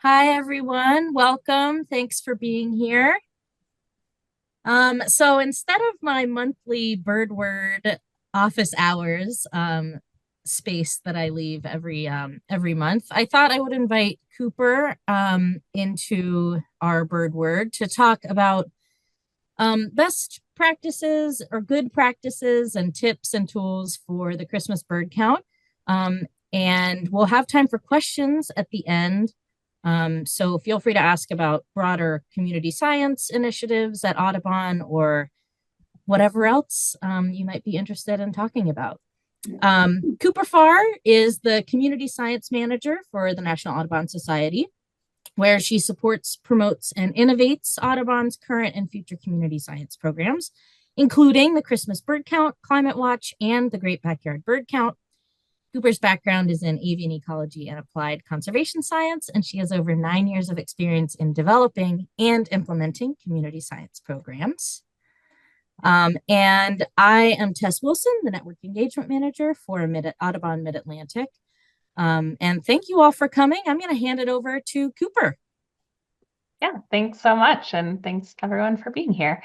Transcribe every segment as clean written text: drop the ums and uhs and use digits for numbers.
Hi, everyone. Welcome. Thanks for being here. So instead of my monthly BirdWord office hours space that I leave every month, I thought I would invite Cooper into our BirdWord to talk about best practices or good practices and tips and tools for the Christmas bird count. And we'll have time for questions at the end. So feel free to ask about broader community science initiatives at Audubon or whatever else you might be interested in talking about. Cooper Farr is the community science manager for the National Audubon Society, where she supports, promotes, and innovates Audubon's current and future community science programs, including the Christmas Bird Count, Climate Watch, and the Great Backyard Bird Count. Cooper's background is in avian ecology and applied conservation science, and she has over 9 years of experience in developing and implementing community science programs. And I am Tess Wilson, the Network Engagement Manager for Audubon Mid-Atlantic. And thank you all for coming. I'm going to hand it over to Cooper. Yeah, thanks so much. And thanks everyone for being here.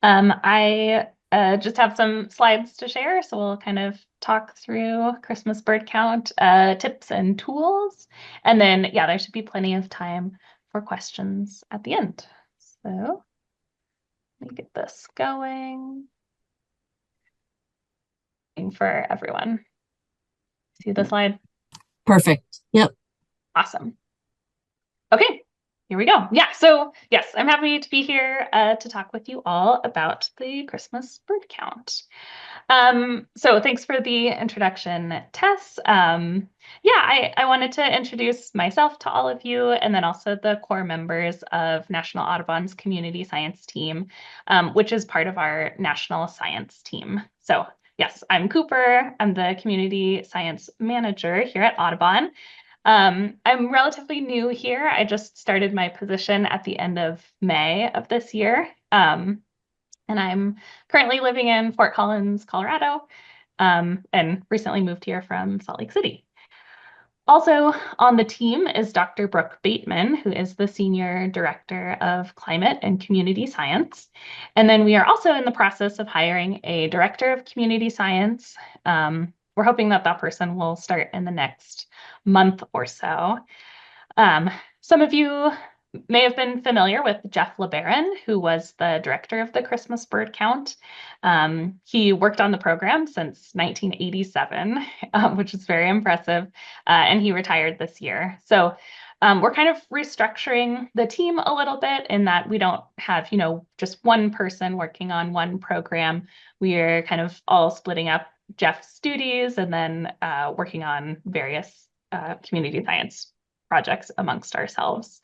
I just have some slides to share. So we'll kind of talk through Christmas bird count tips and tools. And then, yeah, there should be plenty of time for questions at the end. So let me get this going for everyone. See the slide? Perfect. Yep. Awesome. Okay, here we go. Yeah, so yes, I'm happy to be here to talk with you all about the Christmas bird count. So thanks for the introduction, Tess. Yeah, I wanted to introduce myself to all of you and then also the core members of National Audubon's community science team, which is part of our national science team. So yes, I'm Cooper. I'm the community science manager here at Audubon. I'm relatively new here. I just started my position at the end of May of this year. And I'm currently living in Fort Collins, Colorado, and recently moved here from Salt Lake City. Also on the team is Dr. Brooke Bateman, who is the Senior Director of Climate and Community Science. And then we are also in the process of hiring a Director of Community Science. We're hoping that that person will start in the next month or so. Some of you may have been familiar with Jeff LeBaron, who was the director of the Christmas bird count. He worked on the program since 1987, which is very impressive, and he retired this year. So we're kind of restructuring the team a little bit in that we don't have, just one person working on one program. We're kind of all splitting up Jeff's duties and then working on various community science projects amongst ourselves.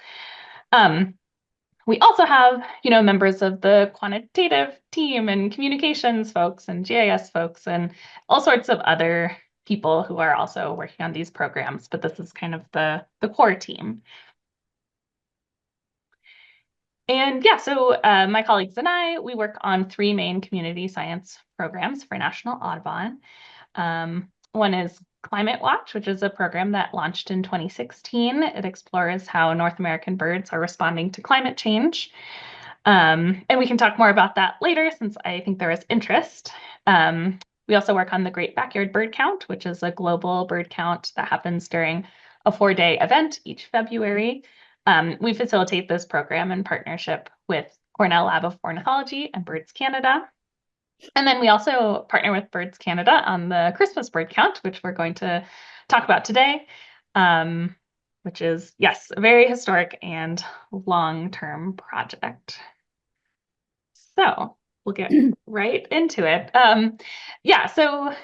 We also have, members of the quantitative team and communications folks and GIS folks and all sorts of other people who are also working on these programs, but this is kind of the core team. And yeah, so my colleagues and I, we work on three main community science programs for National Audubon. One is Climate Watch, which is a program that launched in 2016. It explores how North American birds are responding to climate change. And we can talk more about that later since I think there is interest. We also work on the Great Backyard Bird Count, which is a global bird count that happens during a 4-day event each February. We facilitate this program in partnership with Cornell Lab of Ornithology and Birds Canada. And then we also partner with Birds Canada on the Christmas bird count, which we're going to talk about today, which is, yes, a very historic and long-term project. So we'll get right into it. Yeah, so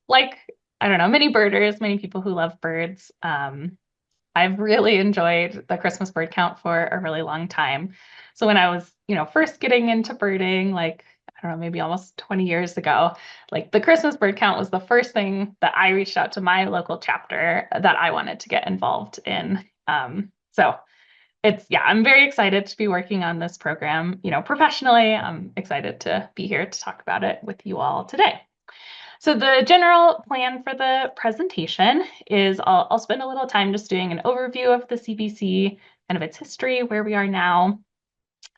like, I don't know, many birders, many people who love birds, I've really enjoyed the Christmas bird count for a really long time. So when I was, first getting into birding, like, I don't know, maybe almost 20 years ago, like the Christmas bird count was the first thing that I reached out to my local chapter that I wanted to get involved in. So I'm very excited to be working on this program, professionally. I'm excited to be here to talk about it with you all today. So the general plan for the presentation is I'll spend a little time just doing an overview of the CBC, kind of its history, where we are now.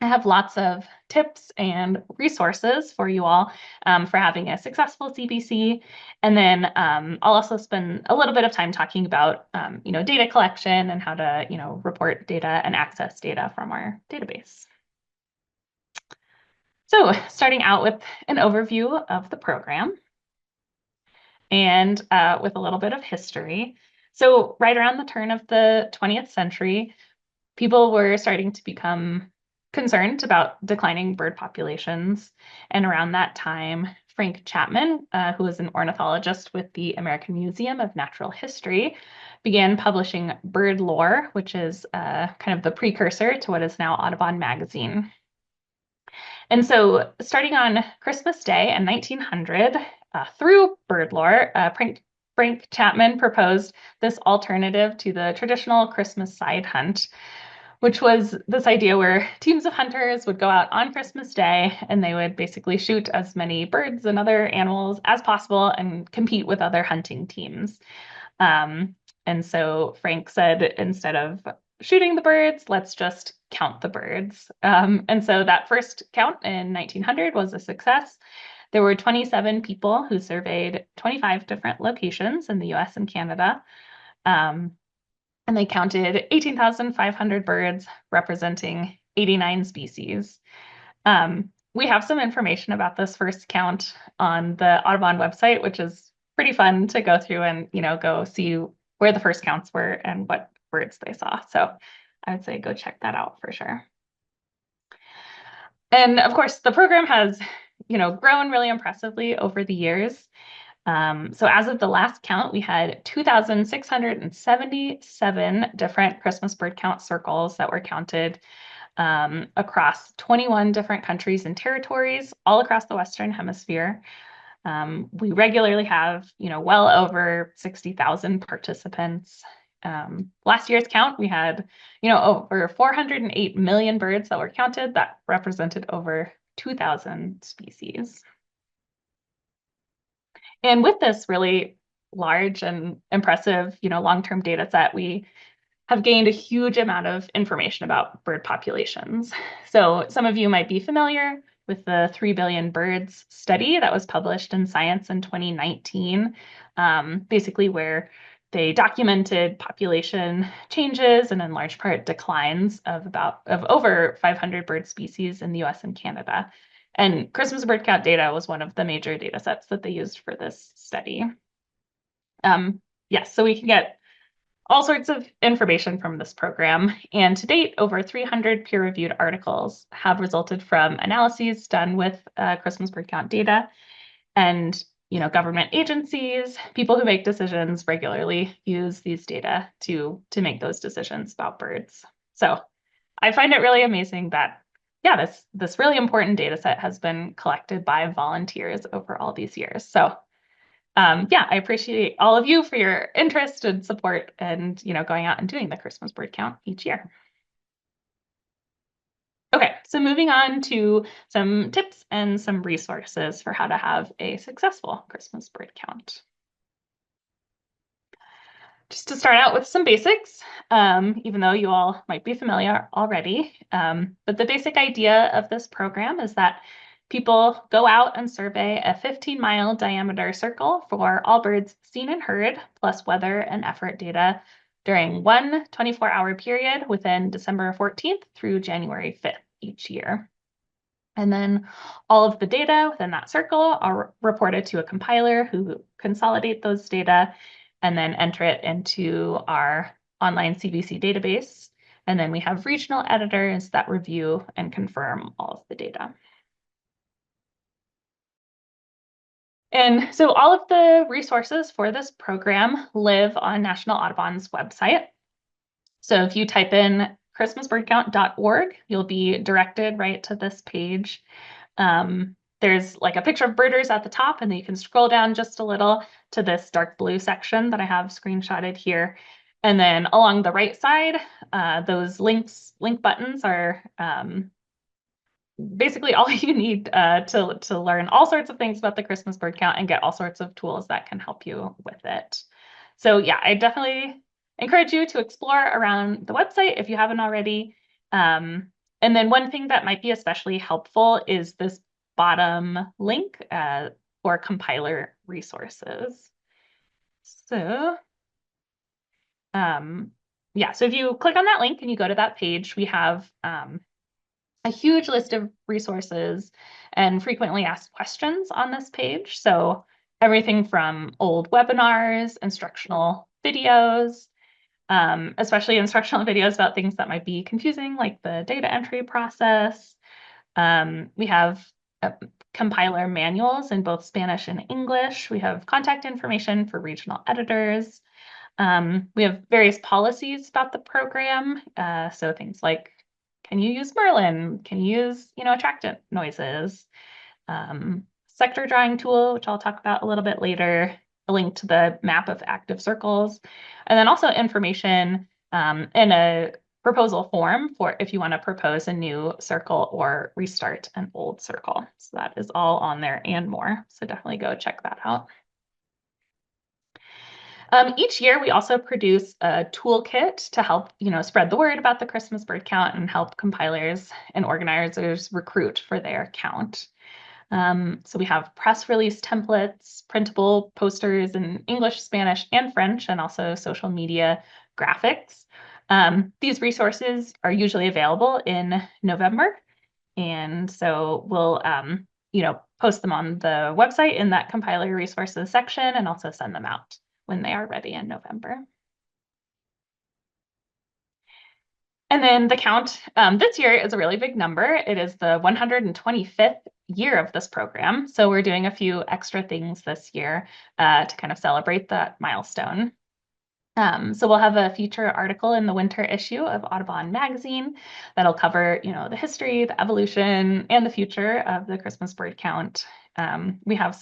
I have lots of tips and resources for you all for having a successful CBC. And then I'll also spend a little bit of time talking about, data collection and how to, report data and access data from our database. So starting out with an overview of the program and with a little bit of history. So right around the turn of the 20th century, people were starting to become concerned about declining bird populations. And around that time, Frank Chapman, who was an ornithologist with the American Museum of Natural History, began publishing Bird Lore, which is kind of the precursor to what is now Audubon magazine. And so starting on Christmas Day in 1900, through Bird Lore, Frank Chapman proposed this alternative to the traditional Christmas side hunt, which was this idea where teams of hunters would go out on Christmas Day and they would basically shoot as many birds and other animals as possible and compete with other hunting teams. And so Frank said, instead of shooting the birds, let's just count the birds. And so that first count in 1900 was a success. There were 27 people who surveyed 25 different locations in the US and Canada. And they counted 18,500 birds representing 89 species. We have some information about this first count on the Audubon website, which is pretty fun to go through and go see where the first counts were and what birds they saw. So I would say go check that out for sure. And of course, the program has grown really impressively over the years. So as of the last count, we had 2,677 different Christmas bird count circles that were counted across 21 different countries and territories all across the Western Hemisphere. We regularly have, well over 60,000 participants. Last year's count, we had, over 408 million birds that were counted. That represented over 2,000 species. And with this really large and impressive, long-term data set, we have gained a huge amount of information about bird populations. So some of you might be familiar with the 3 billion birds study that was published in Science in 2019, basically where they documented population changes and in large part declines of over 500 bird species in the US and Canada. And Christmas bird count data was one of the major data sets that they used for this study. Yes, so we can get all sorts of information from this program. And to date, over 300 peer-reviewed articles have resulted from analyses done with Christmas bird count data. And government agencies, people who make decisions regularly use these data to make those decisions about birds. So I find it really amazing that, yeah, this really important data set has been collected by volunteers over all these years. So yeah, I appreciate all of you for your interest and support and, going out and doing the Christmas bird count each year. Okay, so moving on to some tips and some resources for how to have a successful Christmas bird count. Just to start out with some basics, even though you all might be familiar already, but the basic idea of this program is that people go out and survey a 15-mile diameter circle for all birds seen and heard, plus weather and effort data during one 24-hour period within December 14th through January 5th each year. And then all of the data within that circle are reported to a compiler who consolidate those data and then enter it into our online CBC database. And then we have regional editors that review and confirm all of the data. And so all of the resources for this program live on National Audubon's website. So if you type in christmasbirdcount.org, you'll be directed right to this page. There's like a picture of birders at the top, and then you can scroll down just a little to this dark blue section that I have screenshotted here. And then along the right side, those link buttons are basically all you need to learn all sorts of things about the Christmas bird count and get all sorts of tools that can help you with it. So yeah, I definitely encourage you to explore around the website if you haven't already. And then one thing that might be especially helpful is this bottom link for compiler resources. So yeah, so if you click on that link and you go to that page, we have a huge list of resources and frequently asked questions on this page. So everything from old webinars, instructional videos, especially instructional videos about things that might be confusing, like the data entry process. We have compiler manuals in both Spanish and English. We have contact information for regional editors. We have various policies about the program. So things like, can you use Merlin? Can you use, attractant noises? Sector drawing tool, which I'll talk about a little bit later, a link to the map of active circles, and then also information in a proposal form for if you want to propose a new circle or restart an old circle. So that is all on there and more. So definitely go check that out. Each year, we also produce a toolkit to help, spread the word about the Christmas bird count and help compilers and organizers recruit for their count. So we have press release templates, printable posters in English, Spanish, and French, and also social media graphics. These resources are usually available in November. And so we'll, post them on the website in that compiler resources section and also send them out when they are ready in November. And then the count this year is a really big number. It is the 125th year of this program. So we're doing a few extra things this year to kind of celebrate that milestone. So we'll have a feature article in the winter issue of Audubon magazine that'll cover, the history, the evolution, and the future of the Christmas bird count. We have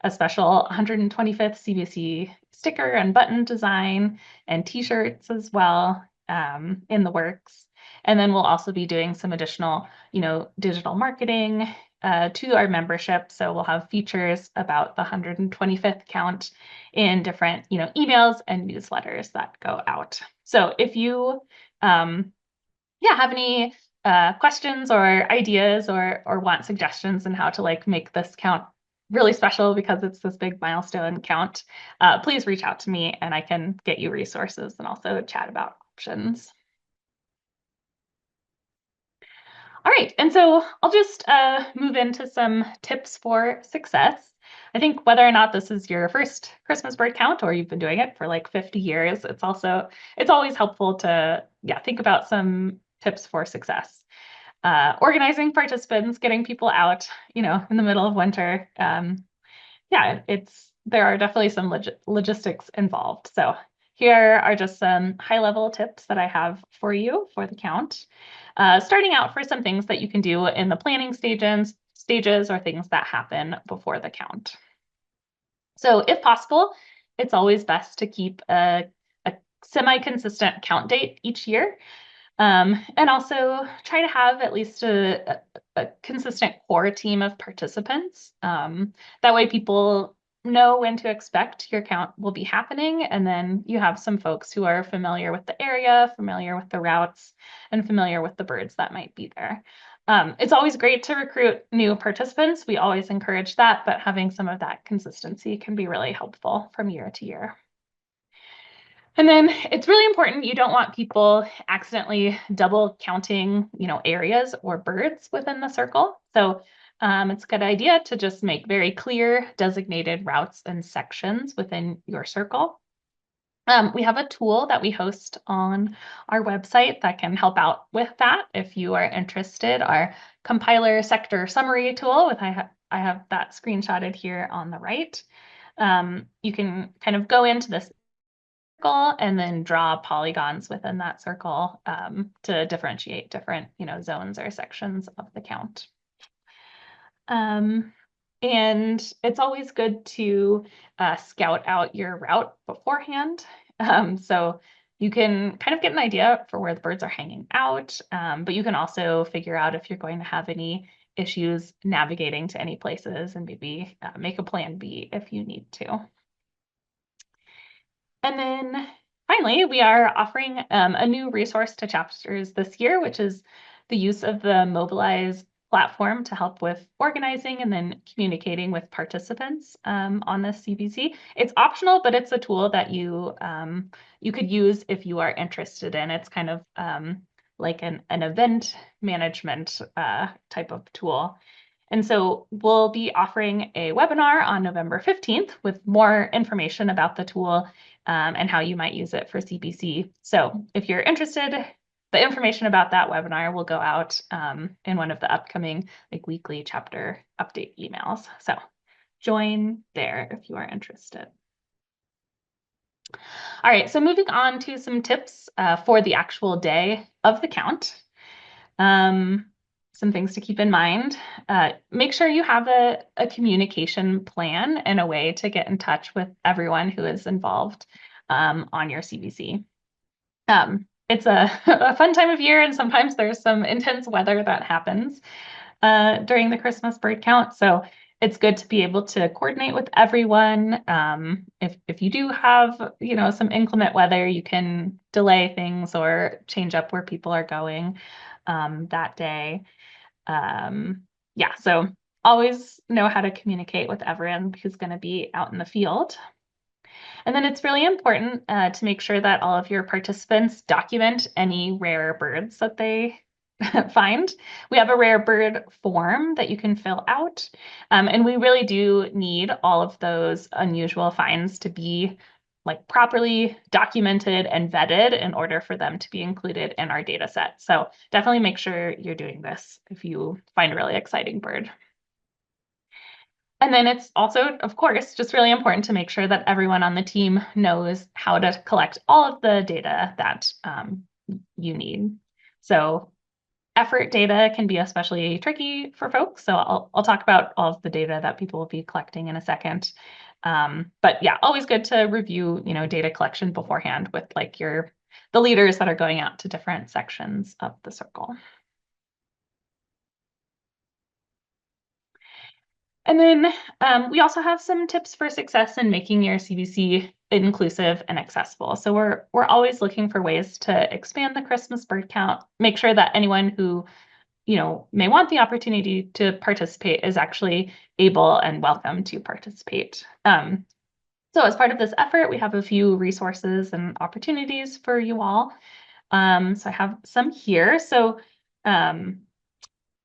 a special 125th CBC sticker and button design and t-shirts as well in the works. And then we'll also be doing some additional, digital marketing to our membership. So we'll have features about the 125th count in different, emails and newsletters that go out. So if you, have any questions or ideas or want suggestions on how to make this count really special because it's this big milestone count, please reach out to me and I can get you resources and also chat about options. All right, and so I'll just move into some tips for success. I think whether or not this is your first Christmas bird count or you've been doing it for like 50 years, it's always helpful to think about some tips for success. Organizing participants, getting people out, in the middle of winter. There are definitely some logistics involved. So here are just some high-level tips that I have for you for the count. Starting out for some things that you can do in the planning stages or things that happen before the count. So if possible, it's always best to keep a semi-consistent count date each year. And also try to have at least a consistent core team of participants. That way people know when to expect your count will be happening. And then you have some folks who are familiar with the area, familiar with the routes, and familiar with the birds that might be there. It's always great to recruit new participants. We always encourage that, but having some of that consistency can be really helpful from year to year. And then it's really important, you don't want people accidentally double counting, areas or birds within the circle. So it's a good idea to just make very clear designated routes and sections within your circle. We have a tool that we host on our website that can help out with that if you are interested. Our compiler sector summary tool, I have that screenshotted here on the right. You can kind of go into this circle and then draw polygons within that circle to differentiate different, zones or sections of the count. And it's always good to scout out your route beforehand. So you can kind of get an idea for where the birds are hanging out, but you can also figure out if you're going to have any issues navigating to any places and maybe make a plan B if you need to. And then finally, we are offering a new resource to chapters this year, which is the use of the Mobilize platform to help with organizing and then communicating with participants on the CBC. It's optional, but it's a tool that you could use if you are interested in. It's kind of like an event management type of tool. And so we'll be offering a webinar on November 15th with more information about the tool and how you might use it for CBC. So if you're interested, the information about that webinar will go out in one of the upcoming weekly chapter update emails. So join there if you are interested. All right, so moving on to some tips for the actual day of the count. Some things to keep in mind. Make sure you have a communication plan and a way to get in touch with everyone who is involved on your CBC. It's a fun time of year, and sometimes there's some intense weather that happens during the Christmas bird count. So it's good to be able to coordinate with everyone. If you do have, some inclement weather, you can delay things or change up where people are going that day. Yeah, so always know how to communicate with everyone who's going to be out in the field. And then it's really important to make sure that all of your participants document any rare birds that they find. We have a rare bird form that you can fill out. And we really do need all of those unusual finds to be properly documented and vetted in order for them to be included in our data set. So definitely make sure you're doing this if you find a really exciting bird. And then it's also, of course, just really important to make sure that everyone on the team knows how to collect all of the data that you need. So effort data can be especially tricky for folks. So I'll talk about all of the data that people will be collecting in a second. But yeah, always good to review, data collection beforehand with the leaders that are going out to different sections of the circle. And then we also have some tips for success in making your CBC inclusive and accessible. So we're always looking for ways to expand the Christmas bird count, make sure that anyone who may want the opportunity to participate is actually able and welcome to participate. So as part of this effort, we have a few resources and opportunities for you all. So I have some here. So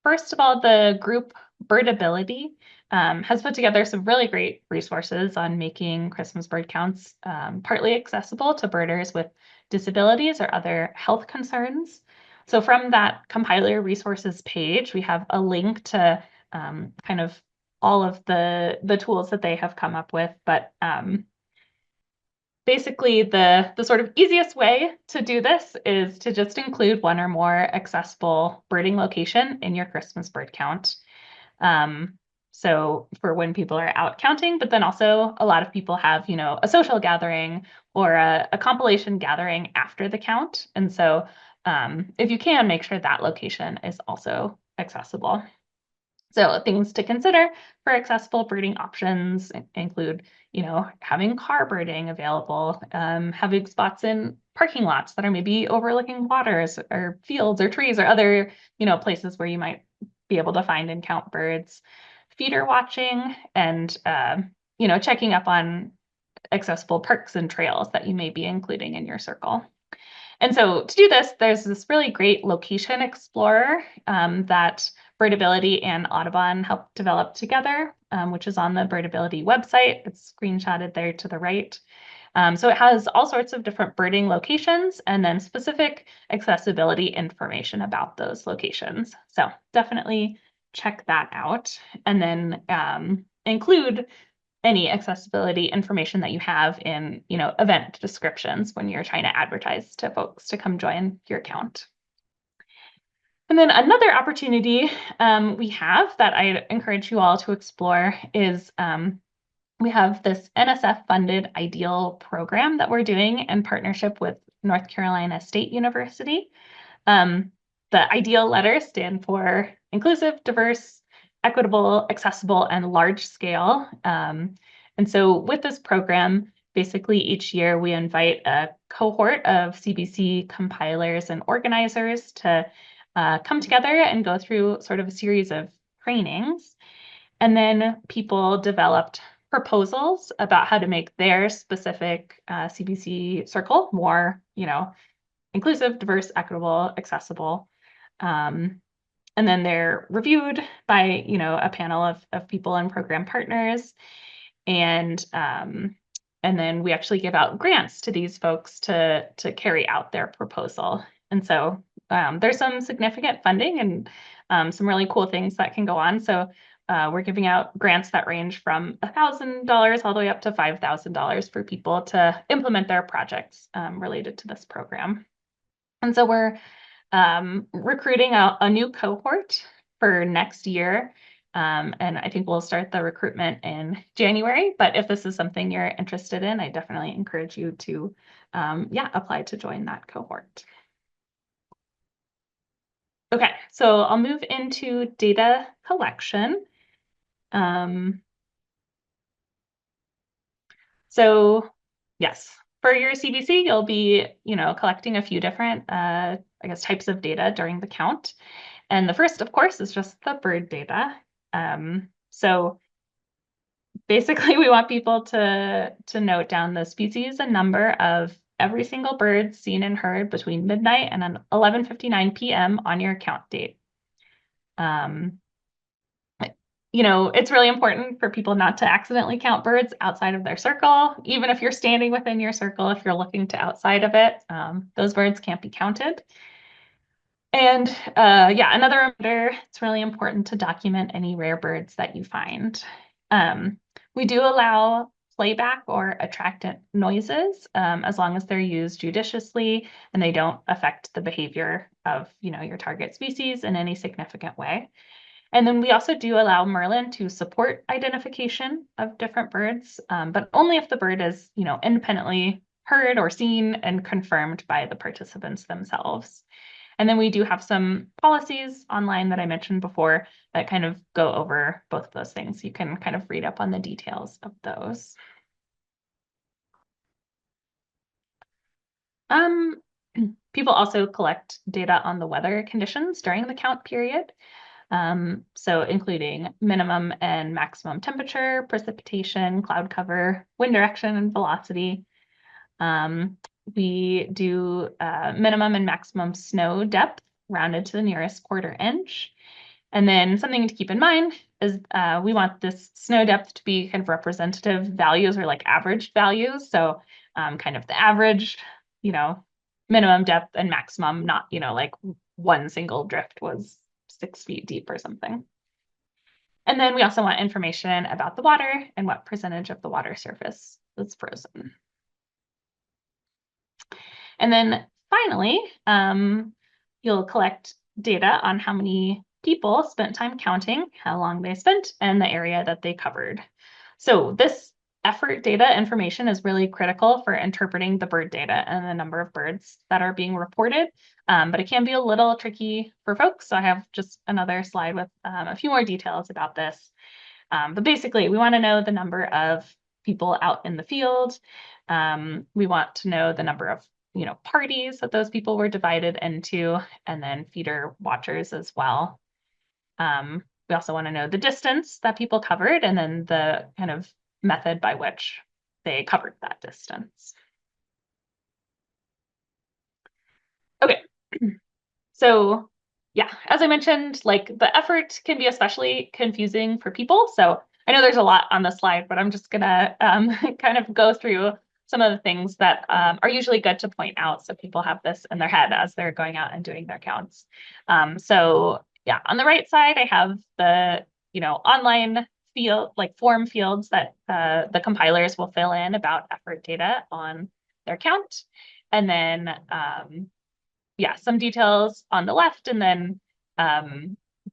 first of all, the group Birdability has put together some really great resources on making Christmas bird counts partly accessible to birders with disabilities or other health concerns. So from that compiler resources page, we have a link to kind of all of the tools that they have come up with. But basically, the sort of easiest way to do this is to just include one or more accessible birding location in your Christmas bird count. So for when people are out counting, but then also a lot of people have, a social gathering or a compilation gathering after the count. And so if you can, make sure that location is also accessible. So things to consider for accessible birding options include, having car birding available, having spots in parking lots that are maybe overlooking waters or fields or trees or other, places where you might be able to find and count birds, feeder watching, and, checking up on accessible parks and trails that you may be including in your circle. And so to do this, there's this really great location explorer that Birdability and Audubon helped develop together, which is on the Birdability website. It's screenshotted there to the right. So it has all sorts of different birding locations and then specific accessibility information about those locations. So definitely check that out, and then include any accessibility information that you have in, event descriptions when you're trying to advertise to folks to come join your account. And then another opportunity we have that I encourage you all to explore is we have this NSF-funded IDEAL program that we're doing in partnership with North Carolina State University. The IDEAL letters stand for inclusive, diverse, equitable, accessible, and large scale. And so with this program, basically each year we invite a cohort of CBC compilers and organizers to come together and go through sort of a series of trainings. And then people developed proposals about how to make their specific CBC circle more, inclusive, diverse, equitable, accessible. And then they're reviewed by, a panel of people and program partners. And then we actually give out grants to these folks to carry out their proposal. And so there's some significant funding and some really cool things that can go on. So we're giving out grants that range from $1,000 all the way up to $5,000 for people to implement their projects related to this program. And so we're recruiting a new cohort for next year. And I think we'll start the recruitment in January. But if this is something you're interested in, I definitely encourage you to, apply to join that cohort. Okay, so I'll move into data collection. So yes, for your CBC, you'll be, collecting a few different, types of data during the count. And the first, of course, is just the bird data. So basically, we want people to note down the species and number of every single bird seen and heard between midnight and 11:59 p.m. on your count date. It's really important for people not to accidentally count birds outside of their circle. Even if you're standing within your circle, if you're looking to outside of it, those birds can't be counted. And another reminder, it's really important to document any rare birds that you find. We do allow playback or attractant noises as long as they're used judiciously and they don't affect the behavior of your target species in any significant way. And then we also do allow Merlin to support identification of different birds, but only if the bird is independently heard or seen and confirmed by the participants themselves. And then we do have some policies online that I mentioned before that kind of go over both of those things. You can kind of read up on the details of those. People also collect data on the weather conditions during the count period. So including minimum and maximum temperature, precipitation, cloud cover, wind direction, and velocity. We do minimum and maximum snow depth rounded to the nearest quarter inch. And then something to keep in mind is we want this snow depth to be kind of representative values or like average values. So kind of the average, minimum depth and maximum, not, like one single drift was 6 feet deep or something. And then we also want information about the water and what percentage of the water surface is frozen. And then finally, you'll collect data on how many people spent time counting, how long they spent, and the area that they covered. So this effort data information is really critical for interpreting the bird data and the number of birds that are being reported, but it can be a little tricky for folks. So I have just another slide with a few more details about this. But basically, we want to know the number of people out in the field. We want to know the number of parties that those people were divided into, and then feeder watchers as well. We also want to know the distance that people covered and then the kind of method by which they covered that distance. Okay, so yeah, as I mentioned, like the effort can be especially confusing for people. So I know there's a lot on the slide, but I'm just gonna kind of go through some of the things that are usually good to point out so people have this in their head as they're going out and doing their counts. So yeah, on the right side, I have the online field, like form fields that the compilers will fill in about effort data on their count. And then some details on the left, and then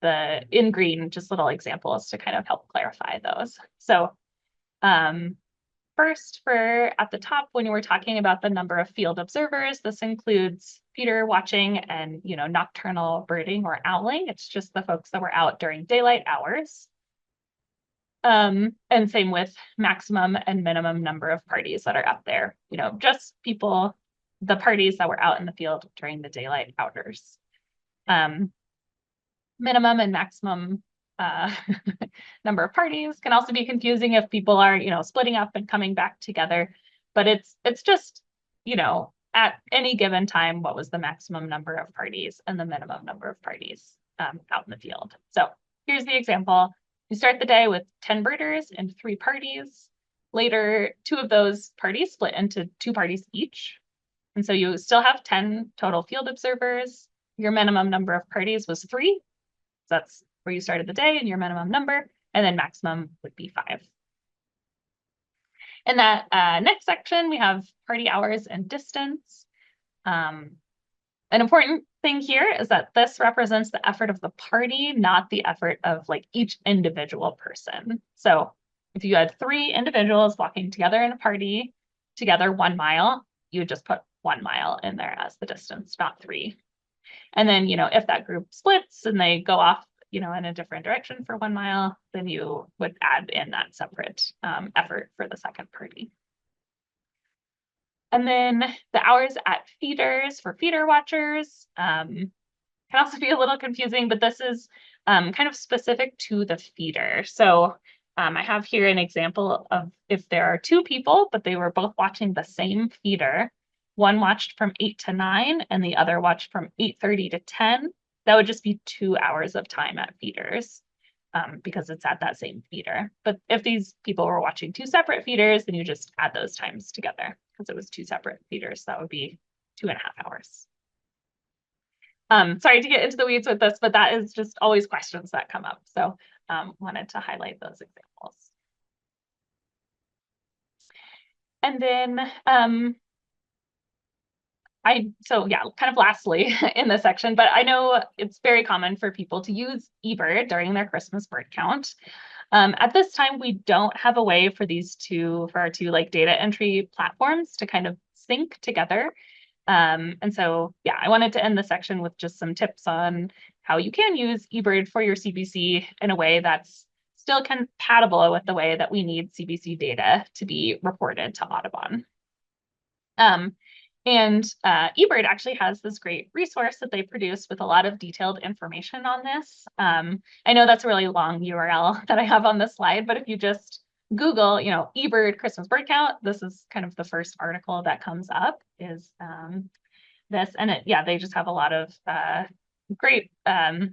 the in green, just little examples to kind of help clarify those. So first, for at the top, when you were talking about the number of field observers, this includes feeder watching and nocturnal birding or owling. It's just the folks that were out during daylight hours. And same with maximum and minimum number of parties that are up there, just people, the parties that were out in the field during the daylight hours. Minimum and maximum number of parties can also be confusing if people are, splitting up and coming back together. But it's just, at any given time, what was the maximum number of parties and the minimum number of parties out in the field. So here's the example. You start the day with 10 birders and 3 parties. Later, 2 of those parties split into 2 parties each. And so you still have 10 total field observers. Your minimum number of parties was 3. So that's where you started the day and your minimum number, and then maximum would be 5. In that next section, we have party hours and distance. An important thing here is that this represents the effort of the party, not the effort of like each individual person. So if you had 3 individuals walking together in a party together 1 mile, you would just put 1 mile in there as the distance, not 3. And then, if that group splits and they go off, in a different direction for 1 mile, then you would add in that separate effort for the second party. And then the hours at feeders for feeder watchers can also be a little confusing, but this is kind of specific to the feeder. So I have here an example of if there are 2 people, but they were both watching the same feeder. One watched from 8 to 9 and the other watched from 8:30 to 10. That would just be 2 hours of time at feeders because it's at that same feeder. But if these people were watching 2 separate feeders, then you just add those times together because it was 2 separate feeders. That would be 2.5 hours. Sorry to get into the weeds with this, but that is just always questions that come up. So wanted to highlight those examples. And then kind of lastly in this section, but I know it's very common for people to use eBird during their Christmas bird count. At this time, we don't have a way for our two like data entry platforms to kind of sync together. And so, I wanted to end the section with just some tips on how you can use eBird for your CBC in a way that's still compatible with the way that we need CBC data to be reported to Audubon. And eBird actually has this great resource that they produce with a lot of detailed information on this. I know that's a really long URL that I have on this slide, but if you just Google, eBird Christmas bird count, this is kind of the first article that comes up is this. And they just have a lot of great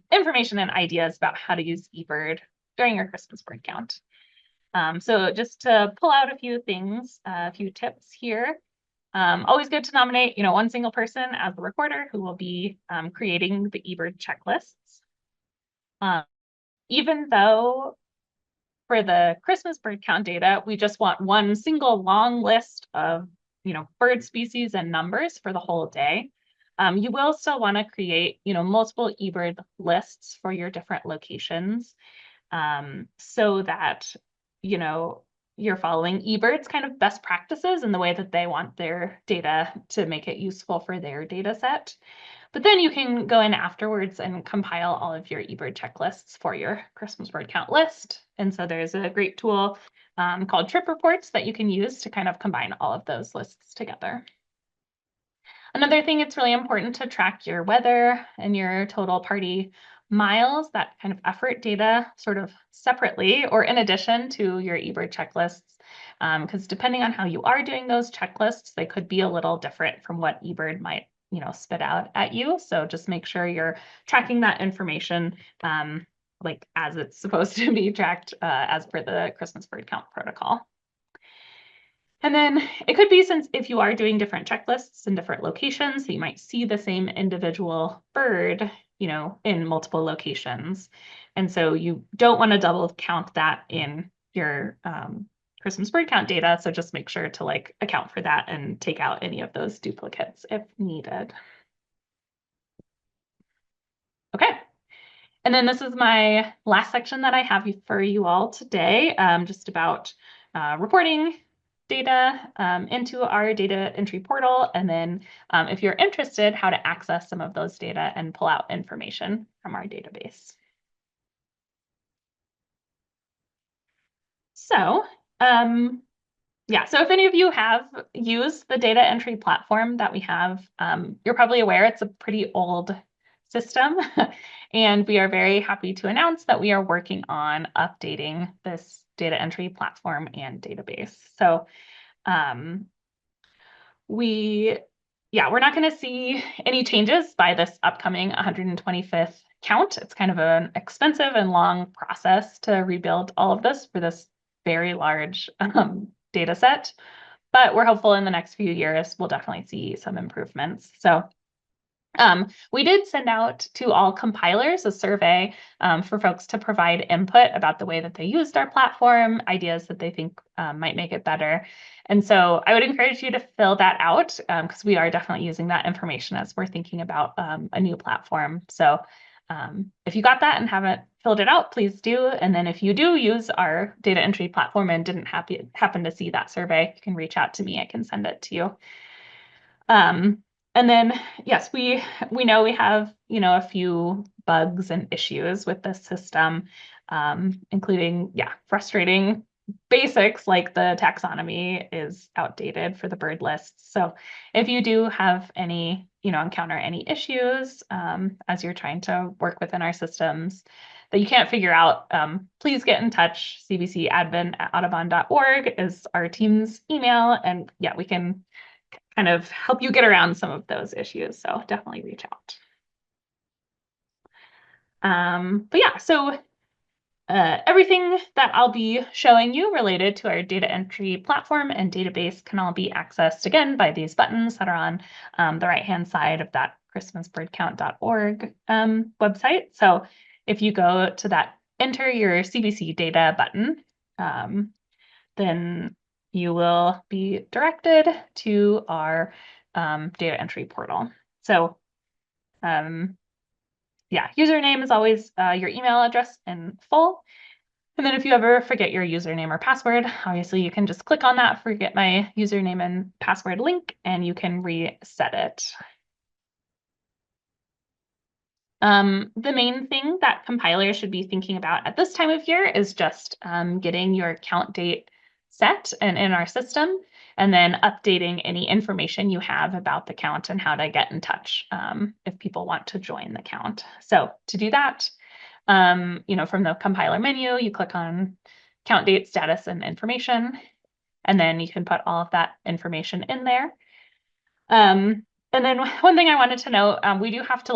information and ideas about how to use eBird during your Christmas bird count. So just to pull out a few things, a few tips here. Always good to nominate, one single person as the recorder who will be creating the eBird checklists. Even though for the Christmas bird count data, we just want one single long list of, bird species and numbers for the whole day. You will still want to create, multiple eBird lists for your different locations so that, you're following eBird's kind of best practices in the way that they want their data to make it useful for their data set. But then you can go in afterwards and compile all of your eBird checklists for your Christmas bird count list. And so there's a great tool called Trip Reports that you can use to kind of combine all of those lists together. Another thing, it's really important to track your weather and your total party miles, that kind of effort data sort of separately or in addition to your eBird checklists, because depending on how you are doing those checklists, they could be a little different from what eBird might, spit out at you. So just make sure you're tracking that information like as it's supposed to be tracked as per the Christmas bird count protocol. And then it could be since if you are doing different checklists in different locations, so you might see the same individual bird, in multiple locations. And so you don't want to double count that in your Christmas bird count data. So just make sure to account for that and take out any of those duplicates if needed. Okay. And then this is my last section that I have for you all today, just about reporting data into our data entry portal. And then if you're interested, how to access some of those data and pull out information from our database. So, yeah, so if any of you have used the data entry platform that we have, you're probably aware it's a pretty old system. And we are very happy to announce that we are working on updating this data entry platform and database. So um, we, yeah, we're not going to see any changes by this upcoming 125th count. It's kind of an expensive and long process to rebuild all of this for this very large data set, but we're hopeful in the next few years we'll definitely see some improvements. So we did send out to all compilers a survey for folks to provide input about the way that they used our platform, ideas that they think might make it better. And so I would encourage you to fill that out because we are definitely using that information as we're thinking about a new platform. So if you got that and haven't filled it out, please do. And then if you do use our data entry platform and didn't happen to see that survey, you can reach out to me. I can send it to you. And then, yes, we know we have, a few bugs and issues with this system, including, frustrating basics like the taxonomy is outdated for the bird lists. So if you do have any, encounter any issues as you're trying to work within our systems that you can't figure out, please get in touch. cbcadmin@audubon.org is our team's email. And yeah, we can kind of help you get around some of those issues. So definitely reach out. But yeah, so everything that I'll be showing you related to our data entry platform and database can all be accessed again by these buttons that are on the right-hand side of that christmasbirdcount.org website. So if you go to that enter your CBC data button, then you will be directed to our data entry portal. So yeah, username is always your email address in full. And then if you ever forget your username or password, obviously you can just click on that forget my username and password link and you can reset it. The main thing that compilers should be thinking about at this time of year is just getting your count date set and in our system, and then updating any information you have about the count and how to get in touch if people want to join the count. So to do that, from the compiler menu, you click on count date, status, and information, and then you can put all of that information in there. And then one thing I wanted to note, we do have to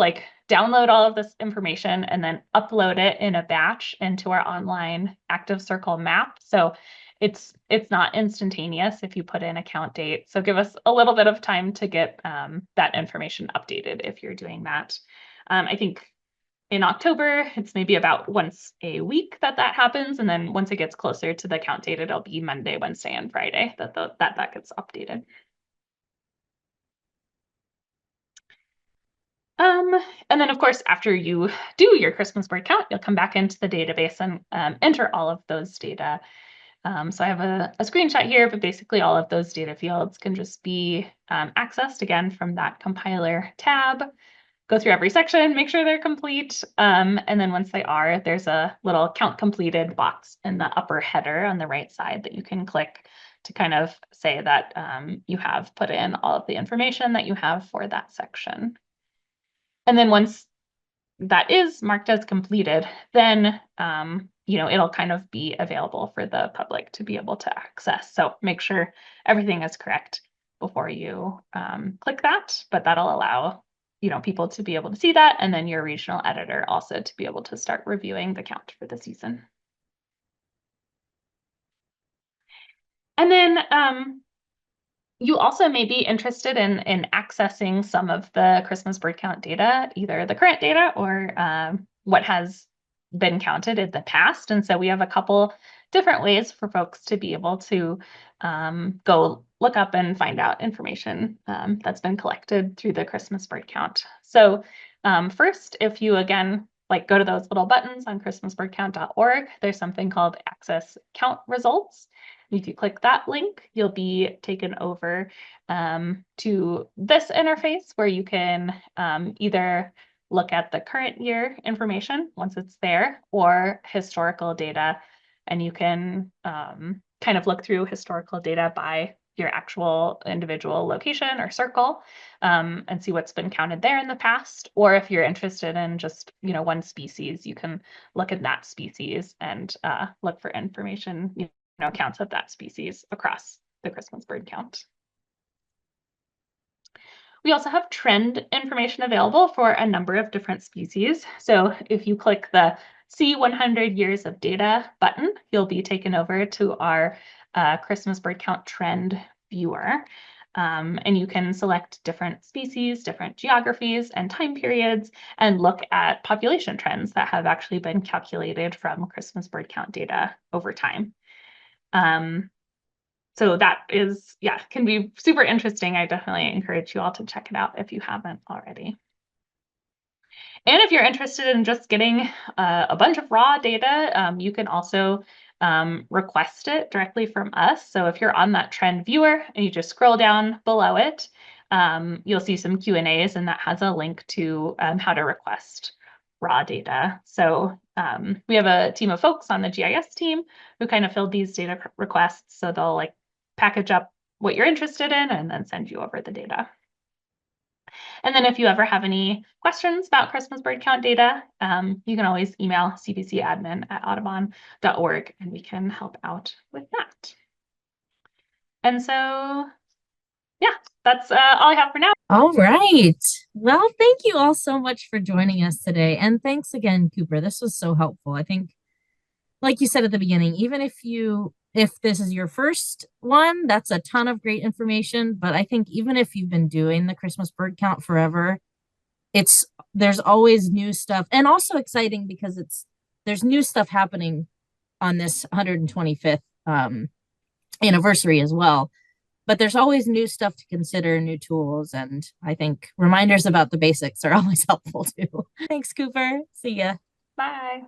download all of this information and then upload it in a batch into our online active circle map. So it's not instantaneous if you put in a count date. So give us a little bit of time to get that information updated if you're doing that. I think in October, it's maybe about once a week that happens. And then once it gets closer to the count date, it'll be Monday, Wednesday, and Friday that gets updated. And then, of course, after you do your Christmas bird count, you'll come back into the database and enter all of those data. So I have a screenshot here, but basically all of those data fields can just be accessed again from that compiler tab. Go through every section, make sure they're complete. And then once they are, there's a little count completed box in the upper header on the right side that you can click to kind of say that you have put in all of the information that you have for that section. And then once that is marked as completed, then it'll kind of be available for the public to be able to access. So make sure everything is correct before you click that, but that'll allow people to be able to see that, and then your regional editor also to be able to start reviewing the count for the season. And then you also may be interested in accessing some of the Christmas bird count data, either the current data or what has been counted in the past. And so we have a couple different ways for folks to be able to go look up and find out information that's been collected through the Christmas bird count. So first, if you again go to those little buttons on christmasbirdcount.org, there's something called Access Count Results. If you click that link, you'll be taken over to this interface where you can either look at the current year information once it's there, or historical data and you can kind of look through historical data by your actual individual location or circle, and see what's been counted there in the past. Or if you're interested in just, one species, you can look at that species and look for information, counts of that species across the Christmas bird count. We also have trend information available for a number of different species. So if you click the See 100 Years of Data button, you'll be taken over to our Christmas bird count trend viewer. And you can select different species, different geographies and time periods, and look at population trends that have actually been calculated from Christmas bird count data over time. So that is, can be super interesting. I definitely encourage you all to check it out if you haven't already. And if you're interested in just getting a bunch of raw data, you can also request it directly from us. So if you're on that trend viewer and you just scroll down below it, you'll see some Q&As, and that has a link to how to request raw data. So we have a team of folks on the GIS team who kind of filled these data requests. So they'll package up what you're interested in and then send you over the data. And then if you ever have any questions about Christmas bird count data, you can always email cbcadmin@audubon.org and we can help out with that. And so, that's all I have for now. All right. Well, thank you all so much for joining us today. And thanks again, Cooper. This was so helpful. I think, like you said at the beginning, even if this is your first one, that's a ton of great information. But I think even if you've been doing the Christmas bird count forever, there's always new stuff, and also exciting because there's new stuff happening on this 125th anniversary as well. But there's always new stuff to consider, new tools, and I think reminders about the basics are always helpful too. Thanks, Cooper. See ya. Bye.